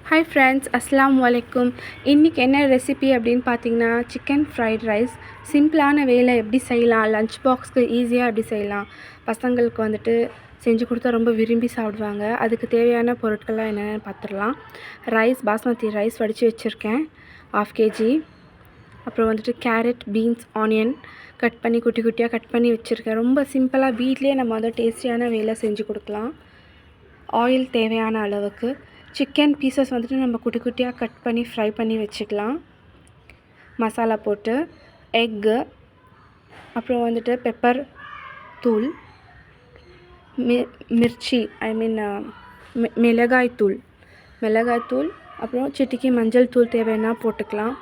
Hi friends, Assalamu alaikum. இன்றைக்கி என்ன recipe அப்படின்னு பார்த்தீங்கன்னா சிக்கன் ஃப்ரைட் ரைஸ். சிம்பிளான வேலை எப்படி செய்யலாம், லஞ்ச் பாக்ஸ்க்கு ஈஸியாக எப்படி செய்யலாம், பசங்களுக்கு வந்துட்டு செஞ்சு கொடுத்தா ரொம்ப விரும்பி சாப்பிடுவாங்க. அதுக்கு தேவையான பொருட்கள்லாம் என்னென்னு பார்த்துடலாம். ரைஸ், பாஸ்மதி ரைஸ் வடித்து வச்சுருக்கேன் 1/2 kg. அப்புறம் வந்துட்டு கேரட், பீன்ஸ், ஆனியன் கட் பண்ணி குட்டி குட்டியாக கட் பண்ணி வச்சுருக்கேன். ரொம்ப சிம்பிளாக வீட்லேயே நம்ம வந்து டேஸ்டியான வேலை செஞ்சு கொடுக்கலாம். ஆயில் தேவையான அளவுக்கு. சிக்கன் பீசஸ் வந்துட்டு நம்ம குட்டி குட்டியாக கட் பண்ணி ஃப்ரை பண்ணி வச்சுக்கலாம். மசாலா போட்டு எக்கு, அப்புறம் வந்துட்டு பெப்பர் தூள், மிர்ச்சி மிளகாய் தூள், அப்புறம் சிட்டிக்கு மஞ்சள் தூள் தேவைன்னா போட்டுக்கலாம்.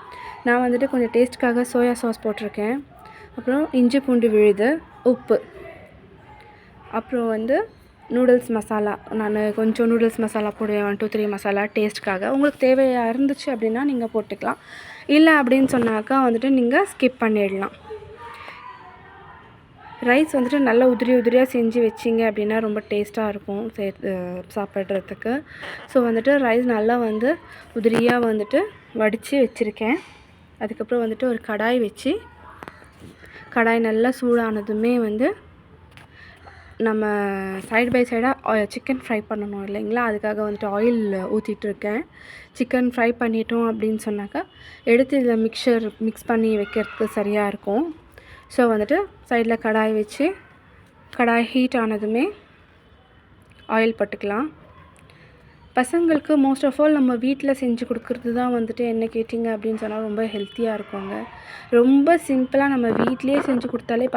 நான் வந்துட்டு கொஞ்சம் டேஸ்ட்டுக்காக சோயா சாஸ் போட்டிருக்கேன். அப்புறம் இஞ்சி பூண்டு விழுது, உப்பு, அப்புறம் வந்து நூடுல்ஸ் மசாலா. நான் கொஞ்சம் நூடுல்ஸ் மசாலா போடுவேன், 1 2 3 மசாலா டேஸ்ட்டுக்காக. உங்களுக்கு தேவையாக இருந்துச்சு அப்படின்னா நீங்கள் போட்டுக்கலாம். இல்லை அப்படின்னு சொன்னாக்கா வந்துட்டு நீங்கள் ஸ்கிப் பண்ணிடலாம். ரைஸ் வந்துட்டு நல்லா உதிரியாக செஞ்சு வச்சிங்க அப்படின்னா ரொம்ப டேஸ்ட்டாக இருக்கும் சாப்பிட்றதுக்கு. ஸோ வந்துட்டு ரைஸ் நல்லா வந்து உதிரியாக வந்துட்டு வடித்து வச்சுருக்கேன். அதுக்கப்புறம் வந்துட்டு ஒரு கடாய் நல்லா சூடானதுமே வந்து நம்ம சைடு பை சைடாக சிக்கன் ஃப்ரை பண்ணணும் இல்லைங்களா, அதுக்காக வந்துட்டு ஆயில் ஊற்றிட்டுருக்கேன். சிக்கன் ஃப்ரை பண்ணிட்டோம் அப்படின்னு சொன்னாக்கா எடுத்து இதில் மிக்ஸ் பண்ணி வைக்கிறதுக்கு சரியாக இருக்கும். ஸோ வந்துட்டு சைடில் கடாய் வச்சு கடாய் ஹீட் ஆனதுமே ஆயில் போட்டுக்கலாம். பசங்களுக்கு மோஸ்ட் ஆஃப் ஆல் நம்ம வீட்டில் செஞ்சு கொடுக்குறது தான் வந்துட்டு என்ன கேட்டிங்க அப்படின்னு சொன்னால் ரொம்ப ஹெல்த்தியாக இருக்குங்க. ரொம்ப சிம்பிளாக நம்ம வீட்டிலே செஞ்சு கொடுத்தாலே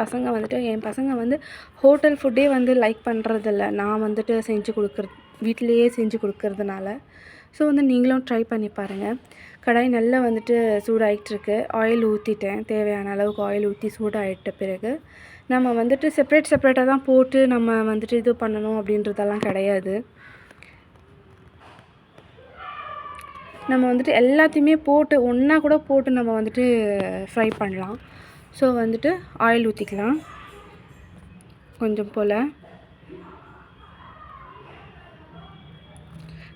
என் பசங்க வந்து ஹோட்டல் ஃபுட்டே வந்து லைக் பண்ணுறதில்ல. நான் வந்துட்டு வீட்டிலையே செஞ்சு கொடுக்கறதுனால. ஸோ வந்து நீங்களும் ட்ரை பண்ணி பாருங்கள். கடாய் நல்லா வந்துட்டு சூடாகிட்டுருக்கு. ஆயில் ஊற்றிட்டேன். தேவையான அளவுக்கு ஆயில் ஊற்றி சூடாகிட்ட பிறகு நம்ம வந்துட்டு செப்பரேட்டாக தான் போட்டு நம்ம வந்துட்டு இது பண்ணணும் அப்படின்றதெல்லாம் கிடையாது. நம்ம வந்துட்டு எல்லாத்தையுமே போட்டு ஒன்றா கூட போட்டு நம்ம வந்துட்டு ஃப்ரை பண்ணலாம். ஸோ வந்துட்டு ஆயில் ஊற்றிக்கலாம் கொஞ்சம் போல்.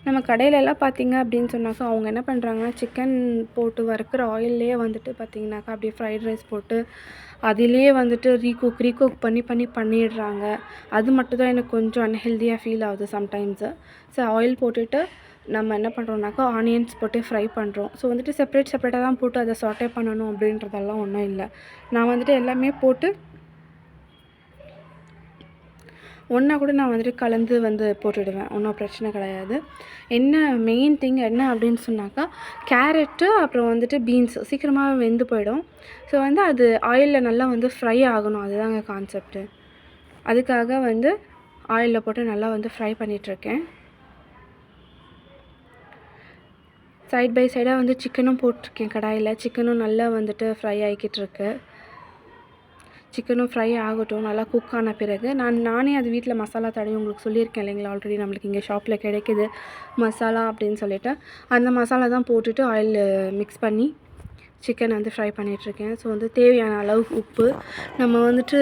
நம்ம கடையிலலாம் பார்த்திங்க அப்படின்னு சொன்னாக்கா அவங்க என்ன பண்ணுறாங்கன்னா சிக்கன் போட்டு வறுக்கிற ஆயில்லையே வந்துட்டு பார்த்திங்கனாக்கா அப்படியே ஃப்ரைட் ரைஸ் போட்டு அதிலே வந்துட்டு ரீகுக் பண்ணிடுறாங்க. அது மட்டும் தான் எனக்கு கொஞ்சம் அன்ஹெல்தியாக ஃபீல் ஆகுது சம்டைம்ஸு. ஸோ ஆயில் போட்டுட்டு நம்ம என்ன பண்ணுறோம்னாக்கா ஆனியன்ஸ் போட்டு ஃப்ரை பண்ணுறோம். ஸோ வந்துட்டு செப்பரேட்டாக தான் போட்டு அதை சாட்டே பண்ணணும் அப்படின்றதெல்லாம் ஒன்றும் இல்லை. நான் வந்துட்டு எல்லாமே போட்டு ஒன்றா கூட நான் வந்துட்டு கலந்து வந்து போட்டுடுவேன். ஒன்றும் பிரச்சனை கிடையாது. என்ன மெயின் திங் என்ன அப்படின்னு சொன்னாக்கா கேரட்டு அப்புறம் வந்துட்டு பீன்ஸ் சீக்கிரமாக வெந்து போயிடும். ஸோ வந்து அது ஆயிலில் நல்லா வந்து ஃப்ரை ஆகணும். அதுதாங்க கான்செப்ட்டு. அதுக்காக வந்து ஆயிலில் போட்டு நல்லா வந்து ஃப்ரை பண்ணிகிட்ருக்கேன். சைட் பை சைடாக வந்து சிக்கனும் போட்டிருக்கேன் கடாயில். சிக்கனும் நல்லா வந்துட்டு ஃப்ரை ஆகிக்கிட்டுருக்கு. சிக்கனும் ஃப்ரை ஆகட்டும். நல்லா குக் ஆன பிறகு நானே அது வீட்டில் மசாலா தடவி உங்களுக்கு சொல்லியிருக்கேன் இல்லைங்களா, ஆல்ரெடி நம்மளுக்கு இங்கே ஷாப்பில் கிடைக்கிது மசாலா அப்படின்னு சொல்லிவிட்டு அந்த மசாலா தான் போட்டுட்டு ஆயில் மிக்ஸ் பண்ணி சிக்கன் வந்து ஃப்ரை பண்ணிகிட்ருக்கேன். ஸோ வந்து தேவையான அளவுக்கு உப்பு. நம்ம வந்துட்டு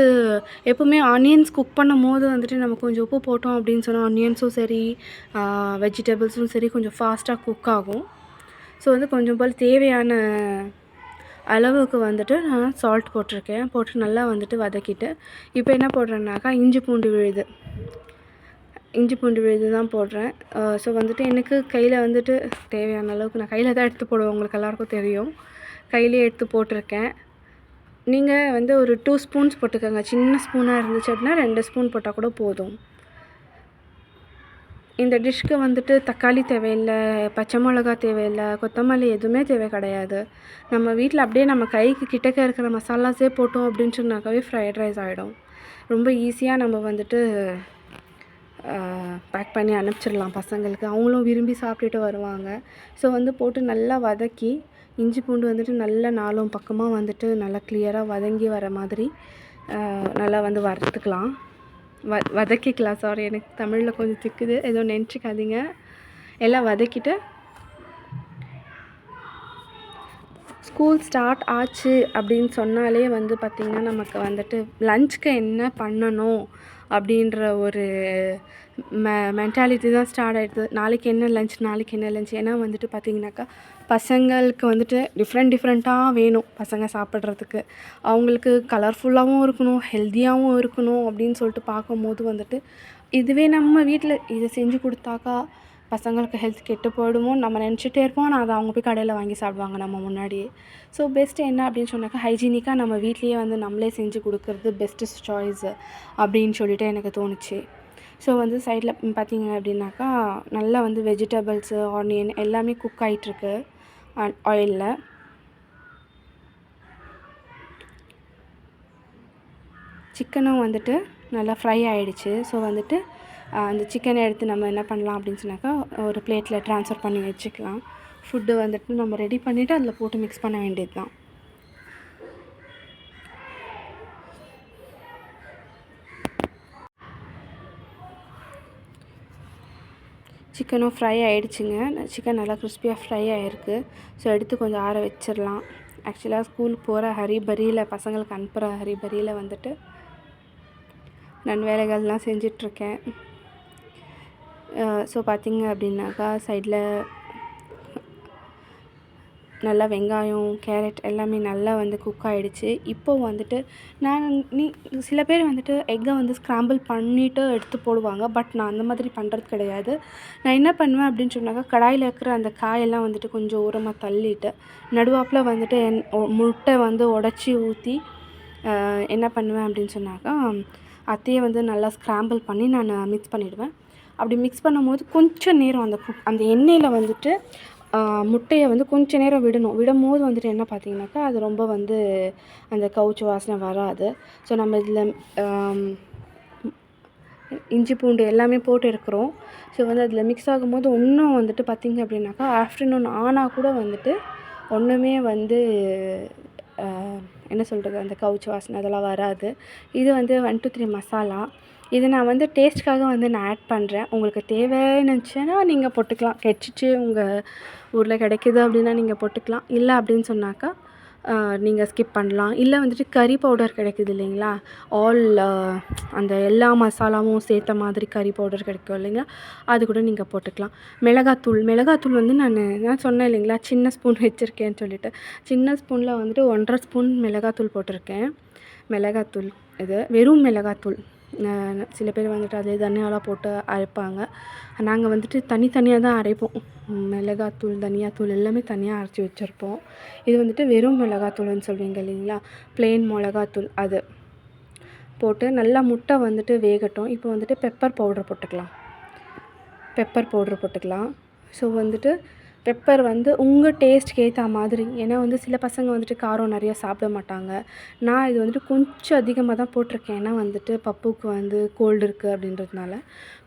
எப்போவுமே ஆனியன்ஸ் குக் பண்ணும் போது வந்துட்டு நம்ம கொஞ்சம் உப்பு போட்டோம் அப்படின்னு சொன்னால் ஆனியன்ஸும் சரி வெஜிடபிள்ஸும் சரி கொஞ்சம் ஃபாஸ்ட்டாக குக் ஆகும். ஸோ வந்து கொஞ்சம் போல் தேவையான அளவுக்கு வந்துட்டு நான் சால்ட் போட்டிருக்கேன். போட்டு நல்லா வந்துட்டு வதக்கிட்டு இப்போ என்ன போடுறேன்னாக்கா இஞ்சி பூண்டு விழுது தான் போடுறேன். ஸோ வந்துட்டு எனக்கு கையில் வந்துட்டு தேவையான அளவுக்கு நான் கையில் தான் எடுத்து போடுவேன். உங்களுக்கு எல்லாேருக்கும் தெரியும். கையிலே எடுத்து போட்டிருக்கேன். நீங்கள் வந்து ஒரு 2 ஸ்பூன்ஸ் போட்டுக்கோங்க. சின்ன ஸ்பூனாக இருந்துச்சு அப்படின்னா 2 ஸ்பூன் போட்டால் கூட போதும். இந்த டிஷ்க்கு வந்துட்டு தக்காளி தேவையில்லை, பச்சை மிளகா தேவையில்லை, கொத்தமல்லி எதுவுமே தேவை கிடையாது. நம்ம வீட்டில் அப்படியே நம்ம கைக்கு கிட்டக்க இருக்கிற மசாலாஸே போட்டோம் அப்படின்னு சொன்னாக்காவே ஃப்ரைட் ரைஸ் ஆகிடும். ரொம்ப ஈஸியாக நம்ம வந்துட்டு பேக் பண்ணி அனுப்பிச்சிடலாம் பசங்களுக்கு. அவங்களும் விரும்பி சாப்பிட்டுட்டு வருவாங்க. ஸோ வந்து போட்டு நல்லா வதக்கி இஞ்சி பூண்டு வந்துட்டு நல்லா 4 பக்கமாக வந்துட்டு நல்லா கிளியராக வதங்கி வர மாதிரி நல்லா வந்து வறுத்துக்கலாம். வதக்கிக்கலாம். சாரி, எனக்கு தமிழில் கொஞ்சம் திக்குது, எதுவும் நினச்சிக்காதீங்க. எல்லாம் வதக்கிட்டு ஸ்கூல் ஸ்டார்ட் ஆச்சு அப்படின்னு சொன்னாலே வந்து பார்த்திங்கன்னா நமக்கு வந்துட்டு லஞ்சுக்கு என்ன பண்ணணும் அப்படின்ற ஒரு மென்டாலிட்டி தான் ஸ்டார்ட் ஆகிடுது. நாளைக்கு என்ன லஞ்ச். ஏன்னா வந்துட்டு பார்த்திங்கனாக்கா பசங்களுக்கு வந்துட்டு டிஃப்ரெண்ட்டாக வேணும் பசங்க சாப்பிட்றதுக்கு. அவங்களுக்கு கலர்ஃபுல்லாகவும் இருக்கணும், ஹெல்த்தியாகவும் இருக்கணும் அப்படின்னு சொல்லிட்டு பார்க்கும்போது வந்துட்டு இதுவே நம்ம வீட்டில் இதை செஞ்சு கொடுத்தாக்கா பசங்களுக்கு ஹெல்த் கெட்டு போயிடுமோ நம்ம நினச்சிட்டே இருப்போம். ஆனால் அதை அவங்க போய் கடையில் வாங்கி சாப்பிடுவாங்க நம்ம முன்னாடியே. ஸோ பெஸ்ட்டு என்ன அப்படின்னு சொன்னாக்கா ஹைஜீனிக்காக நம்ம வீட்லேயே வந்து நம்மளே செஞ்சு கொடுக்குறது பெஸ்ட்டு சாய்ஸு அப்படின்னு சொல்லிட்டு எனக்கு தோணுச்சு. ஸோ வந்து சைடில் பார்த்திங்க அப்படின்னாக்கா நல்லா வந்து வெஜிடபிள்ஸு, ஆனியன் எல்லாமே குக் ஆகிட்டுருக்கு ஆயிலில். சிக்கனும் வந்துட்டு நல்லா ஃப்ரை ஆகிடுச்சு. ஸோ வந்துட்டு அந்த சிக்கனை எடுத்து நம்ம என்ன பண்ணலாம் அப்படின்னு சொன்னாக்கா ஒரு பிளேட்டில் ட்ரான்ஸ்ஃபர் பண்ணி வச்சுக்கலாம். ஃபுட்டு வந்துட்டு நம்ம ரெடி பண்ணிவிட்டு அதில் போட்டு மிக்ஸ் பண்ண வேண்டியது தான். சிக்கனும் ஃப்ரை ஆகிடுச்சிங்க. சிக்கன் நல்லா கிறிஸ்பியாக ஃப்ரை ஆகிருக்கு. ஸோ எடுத்து கொஞ்சம் ஆற வச்சிடலாம். ஆக்சுவலாக ஸ்கூலுக்கு போகிற ஹரிபரியில் பசங்களுக்கு அனுப்புகிற ஹரிபரியில் வந்துட்டு நான் வேலைகள்லாம் செஞ்சிட்ருக்கேன். ஸோ பார்த்திங்க அப்படின்னாக்கா சைடில் நல்லா வெங்காயம், கேரட் எல்லாமே நல்லா வந்து குக் ஆகிடுச்சு. இப்போது வந்துட்டு சில பேர் வந்துட்டு எக்கை வந்து ஸ்க்ராம்பிள் பண்ணிவிட்டு எடுத்து போடுவாங்க. பட் நான் அந்த மாதிரி பண்ணுறது கிடையாது. நான் என்ன பண்ணுவேன் அப்படின்னு சொன்னாக்கா கடாயில் இருக்கிற அந்த காயெல்லாம் வந்துட்டு கொஞ்சம் ஓரமாக தள்ளிட்டு நடுவாப்பில் வந்துட்டு முட்டை வந்து உடச்சி ஊற்றி என்ன பண்ணுவேன் அப்படின்னு சொன்னாக்கா அதையே வந்து நல்லா ஸ்க்ராம்பிள் பண்ணி நான் மிக்ஸ் பண்ணிவிடுவேன். அப்படி மிக்ஸ் பண்ணும்போது கொஞ்சம் நேரம் அந்த எண்ணெயில் வந்துட்டு முட்டையை வந்து கொஞ்சம் நேரம் விடும்போது வந்துட்டு என்ன பார்த்திங்கனாக்கா அது ரொம்ப வந்து அந்த கவுச்சி வாசனை வராது. ஸோ நம்ம இதில் இஞ்சி பூண்டு எல்லாமே போட்டு இருக்கிறோம். ஸோ வந்து அதில் மிக்ஸ் ஆகும்போது இன்னும் வந்துட்டு பார்த்திங்க அப்படின்னாக்கா ஆஃப்டர்நூன் ஆனால் கூட வந்துட்டு ஒன்றுமே வந்து என்ன சொல்கிறது அந்த கவுச்சி வாசனை அதெல்லாம் வராது. இது வந்து 1 2 3 மசாலா. இது நான் வந்து டேஸ்ட்டுக்காக வந்து நான் ஆட் பண்ணுறேன். உங்களுக்கு தேவைன்னு இருந்துச்சுன்னா நீங்கள் போட்டுக்கலாம். கிடச்சிச்சு உங்கள் ஊரில் கிடைக்கிது அப்படின்னா நீங்கள் போட்டுக்கலாம். இல்லை அப்படின்னு சொன்னாக்கா நீங்கள் ஸ்கிப் பண்ணலாம். இல்லை வந்துட்டு கறி பவுடர் கிடைக்குது இல்லைங்களா, அந்த எல்லா மசாலாவும் சேர்த்த மாதிரி கறி பவுடர் கிடைக்கும் இல்லைங்களா, அது கூட நீங்கள் போட்டுக்கலாம். மிளகாத்தூள் வந்து நான் சொன்னேன் இல்லைங்களா சின்ன ஸ்பூன் வச்சுருக்கேன்னு சொல்லிட்டு, சின்ன ஸ்பூனில் வந்துட்டு 1.5 ஸ்பூன் மிளகாத்தூள் போட்டிருக்கேன். மிளகாத்தூள் இது வெறும் மிளகாத்தூள். சில பேர் வந்துட்டு அதே தனியாலாம் போட்டு அரைப்பாங்க. நாங்கள் வந்துட்டு தனித்தனியாக தான் அரைப்போம். மிளகாத்தூள், தனியாத்தூள் எல்லாமே தனியாக அரைச்சி வச்சுருப்போம். இது வந்துட்டு வெறும் மிளகாத்தூள்னு சொல்வீங்க இல்லைங்களா, ப்ளெயின் மிளகாத்தூள் அது போட்டு நல்லா முட்டை வந்துட்டு வேகட்டும். இப்போ வந்துட்டு பெப்பர் பவுடர் போட்டுக்கலாம். ஸோ வந்துட்டு பெப்பர் வந்து உங்கள் டேஸ்ட்டுக்கு ஏற்ற மாதிரி. ஏன்னா வந்து சில பசங்க வந்துட்டு காரம் நிறையா சாப்பிட மாட்டாங்க. நான் இது வந்துட்டு கொஞ்சம் அதிகமாக தான் போட்டிருக்கேன். ஏன்னா வந்துட்டு பப்புக்கு வந்து கோல்டு இருக்குது அப்படின்றதுனால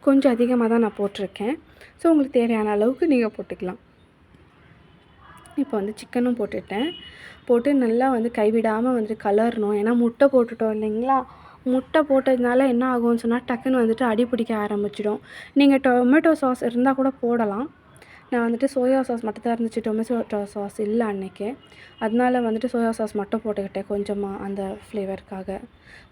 கொஞ்சம் அதிகமாக தான் நான் போட்டிருக்கேன். ஸோ உங்களுக்கு தேவையான அளவுக்கு நீங்கள் போட்டுக்கலாம். இப்போ வந்து சிக்கனும் போட்டு நல்லா வந்து கைவிடாமல் வந்துட்டு கலரணும். ஏன்னா முட்டை போட்டுட்டோம் இல்லைங்களா, முட்டை போட்டதுனால என்ன ஆகும்னு சொன்னால் டக்குன்னு வந்துட்டு அடி பிடிக்க ஆரம்பிச்சிடும். நீங்கள் டொமேட்டோ சாஸ் இருந்தால் கூட போடலாம். நான் வந்துட்டு சோயா சாஸ் மட்டும் தான் இருந்துச்சு, டொமேட்டோ சாஸ் இல்லை அன்றைக்கி. அதனால வந்துட்டு சோயா சாஸ் மட்டும் போட்டுக்கிட்டேன் கொஞ்சமாக அந்த ஃப்ளேவருக்காக.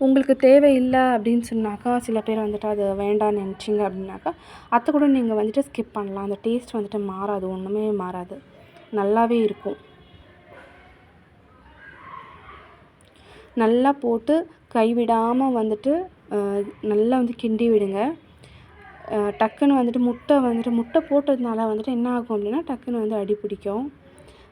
உங்களுக்கு தேவையில்லை அப்படின்னு சொன்னாக்கா சில பேர் வந்துட்டு அது வேண்டான்னு நினச்சிங்க அப்படின்னாக்கா அதை கூட நீங்கள் வந்துட்டு ஸ்கிப் பண்ணலாம். அந்த டேஸ்ட் வந்துட்டு மாறாது, ஒன்றுமே மாறாது, நல்லாவே இருக்கும். நல்லா போட்டு கைவிடாமல் வந்துட்டு நல்லா வந்து கிண்டி விடுங்க. டக்குன்னு வந்துட்டு முட்டை போட்டதுனால வந்துட்டு என்ன ஆகும் அப்படின்னா டக்குன்னு வந்து அடி பிடிக்கும்.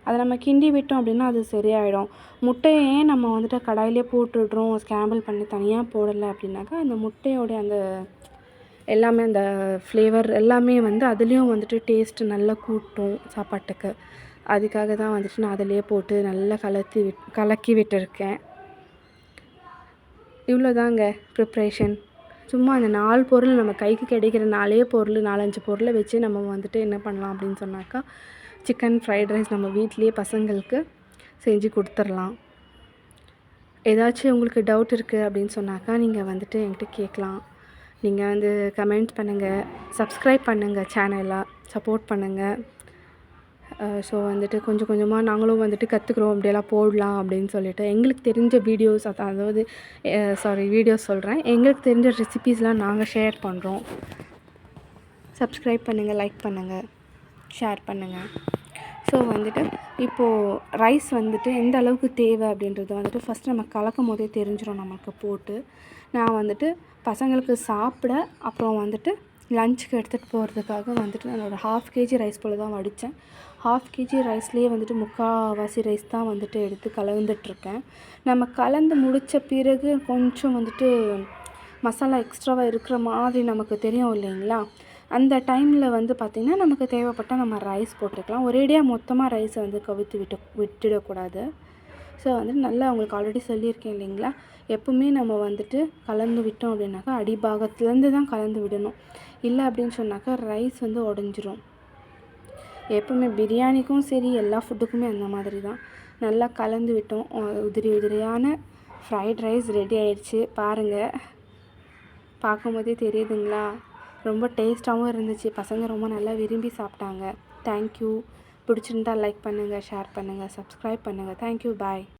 அதை நம்ம கிண்டி விட்டோம் அப்படின்னா அது சரியாயிடும். முட்டையை ஏன் நம்ம வந்துட்டு கடாயிலே போட்டுடுறோம், ஸ்க்ராம்பிள் பண்ணி தனியாக போடலை அப்படின்னாக்கா அந்த முட்டையோடைய அந்த எல்லாமே அந்த ஃப்ளேவர் எல்லாமே வந்து அதுலேயும் வந்துட்டு டேஸ்ட்டு நல்லா கூட்டும் சாப்பாட்டுக்கு. அதுக்காக தான் வந்துட்டு நான் அதிலே போட்டு நல்லா கலக்கி விட்டுருக்கேன். இவ்வளோதாங்க ப்ரிப்ரேஷன். சும்மா அந்த 4 பொருள் நம்ம கைக்கு கிடைக்கிற 4 பொருள் 4-5 பொருளை வச்சு நம்ம வந்துட்டு என்ன பண்ணலாம் அப்படின்னு சொன்னாக்கா சிக்கன் ஃப்ரைட் ரைஸ் நம்ம வீட்லேயே பசங்களுக்கு செஞ்சு கொடுத்துர்லாம். ஏதாச்சும் உங்களுக்கு டவுட் இருக்குது அப்படின்னு சொன்னாக்கா நீங்கள் வந்துட்டு என்கிட்ட கேட்கலாம். நீங்கள் வந்து கமெண்ட் பண்ணுங்கள், சப்ஸ்கிரைப் பண்ணுங்கள், சேனலை சப்போர்ட் பண்ணுங்கள். ஸோ வந்துட்டு கொஞ்சம் கொஞ்சமாக நாங்களும் வந்துட்டு கற்றுக்குறோம் இப்படியெல்லாம் போடலாம் அப்படின்னு சொல்லிட்டு எங்களுக்கு தெரிஞ்ச வீடியோஸ் அதாவது வீடியோஸ் சொல்கிறேன், எங்களுக்கு தெரிஞ்ச ரெசிபீஸ்லாம் நாங்கள் ஷேர் பண்ணுறோம். சப்ஸ்கிரைப் பண்ணுங்கள், லைக் பண்ணுங்கள், ஷேர் பண்ணுங்கள். ஸோ வந்துட்டு இப்போது ரைஸ் வந்துட்டு எந்த அளவுக்கு தேவை அப்படின்றது வந்துட்டு ஃபஸ்ட்டு நம்ம கலக்கும் போதே தெரிஞ்சிடும் நமக்கு போட்டு. நான் வந்துட்டு பசங்களுக்கு சாப்பிட அப்புறம் வந்துட்டு லஞ்சுக்கு எடுத்துகிட்டு போகிறதுக்காக வந்துட்டு நான் ஒரு 1/2 kg ரைஸ் போல் தான் வடித்தேன். 1/2 kg ரைஸ்லேயே வந்துட்டு முக்கால்வாசி ரைஸ் தான் வந்துட்டு எடுத்து கலந்துட்டுருக்கேன். நம்ம கலந்து முடித்த பிறகு கொஞ்சம் வந்துட்டு மசாலா எக்ஸ்ட்ராவாக இருக்கிற மாதிரி நமக்கு தெரியும் இல்லைங்களா? அந்த டைமில் வந்து பார்த்திங்கன்னா நமக்கு தேவைப்பட்டால் நம்ம ரைஸ் போட்டுக்கலாம். ஒரேடியாக மொத்தமாக ரைஸை வந்து கவுத்து விட்டுடக்கூடாது. ஸோ வந்துட்டு நல்லா உங்களுக்கு ஆல்ரெடி சொல்லியிருக்கேன் இல்லைங்களா? எப்பவுமே நம்ம வந்துட்டு கலந்து விட்டோம் அப்படின்னாக்கா அடிபாகத்துலேருந்து தான் கலந்து விடணும். இல்லை அப்படின்னு சொன்னாக்கா ரைஸ் வந்து உடஞ்சிரும். எப்பவுமே பிரியாணிக்கும் சரி எல்லா ஃபுட்டுக்குமே அந்த மாதிரி தான். நல்லா கலந்து விட்டோம். உதிரி உதிரியான ஃப்ரைட் ரைஸ் ரெடி ஆயிடுச்சு பாருங்கள். பார்க்கும்போதே தெரியுதுங்களா? ரொம்ப டேஸ்ட்டாகவும் இருந்துச்சு. பசங்க ரொம்ப நல்லா விரும்பி சாப்பிட்டாங்க. தேங்க்யூ. பிடிச்சிருந்தா லைக் பண்ணுங்கள், ஷேர் பண்ணுங்கள், சப்ஸ்கிரைப் பண்ணுங்கள். தேங்க்யூ. பாய்.